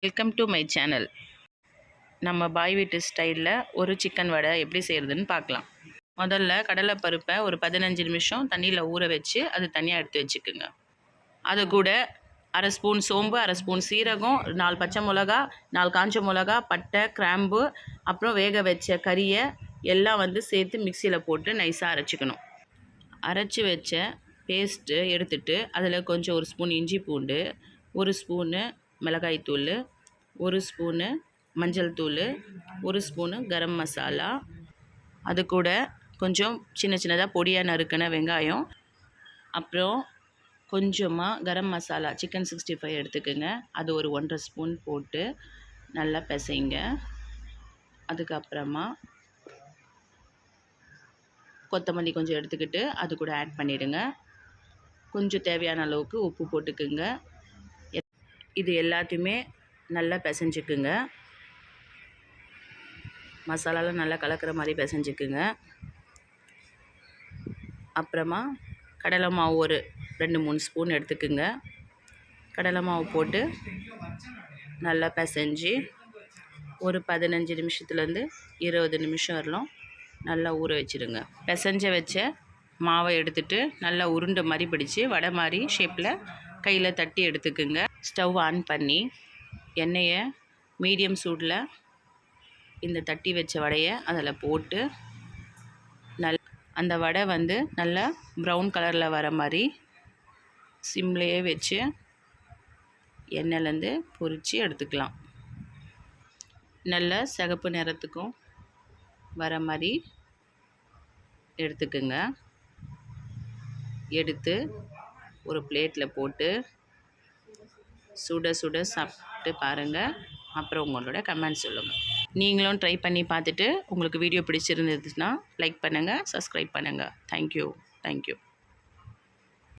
Welcome to my channel. நம்ம பாய் வீட்டு ஸ்டைலில் ஒரு சிக்கன் வடை எப்படி செய்கிறதுன்னு பார்க்கலாம். முதல்ல கடலைப்பருப்பை ஒரு 15 நிமிஷம் தண்ணியில் ஊற வச்சு அது தனியாக எடுத்து வச்சுக்குங்க. அது கூட அரை ஸ்பூன் சோம்பு, அரை ஸ்பூன் சீரகம், 4 பச்சை மிளகா, 4 காஞ்ச மிளகா, பட்டை, கிராம்பு, அப்புறம் வேக வச்ச கறியை எல்லாம் சேர்த்து மிக்சியில் போட்டு நைஸாக அரைச்சிக்கணும். அரைச்சி வச்ச பேஸ்ட்டு எடுத்துட்டு அதில் கொஞ்சம் ஒரு ஸ்பூன் இஞ்சி பூண்டு, ஒரு ஸ்பூனு மிளகாய்த்தூள், ஒரு ஸ்பூனு மஞ்சள் தூள், ஒரு ஸ்பூனு கரம் மசாலா, அது கூட கொஞ்சம் சின்ன சின்னதாக பொடியாக நறுக்கின வெங்காயம், அப்புறம் கொஞ்சமாக கரம் மசாலா சிக்கன் 65 எடுத்துக்கோங்க. அது ஒரு 1.5 ஸ்பூன் போட்டு நல்லா பிசைங்க. அதுக்கப்புறமா கொத்தமல்லி கொஞ்சம் எடுத்துக்கிட்டு அது கூட ஆட் பண்ணிவிடுங்க. கொஞ்சம் தேவையான அளவுக்கு உப்பு போட்டுக்குங்க. இது எல்லாத்தையுமே நல்லா பிசைஞ்சுக்குங்க. மசாலாலாம் நல்லா கலக்கிற மாதிரி பிசைஞ்சுக்குங்க. அப்புறமா கடலை மாவு ஒரு 2-3 ஸ்பூன் எடுத்துக்குங்க. கடலை மாவு போட்டு நல்லா பிசைஞ்சு ஒரு 15 நிமிஷத்துலேருந்து 20 நிமிஷம் வரலாம் நல்லா ஊற வச்சுடுங்க. பிசைஞ்ச வச்ச மாவை எடுத்துகிட்டு நல்லா உருண்டை மாதிரி பிடிச்சி வடை மாதிரி ஷேப்பில் கையில் தட்டி எடுத்துக்குங்க. ஸ்டவ் ஆன் பண்ணி எண்ணெயை மீடியம் சூடில் இந்த தட்டி வச்ச வடையை அதில் போட்டு அந்த வடை நல்லா ப்ரௌன் கலரில் வர மாதிரி சிம்லேயே வச்சு எண்ணெயிலேருந்து பொரித்து எடுத்துக்கலாம். நல்ல சிகப்பு நிறத்துக்கும் வர மாதிரி எடுத்துக்குங்க. எடுத்து ஒரு பிளேட்டில் போட்டு சுட சுட சாப்பிட்டு பாருங்கள். அப்புறம் உங்களோட கமெண்ட் சொல்லுங்கள். நீங்களும் ட்ரை பண்ணி பார்த்துட்டு உங்களுக்கு வீடியோ பிடிச்சிருந்ததுன்னா லைக் பண்ணுங்கள், சப்ஸ்கிரைப் பண்ணுங்கள். தேங்க்யூ.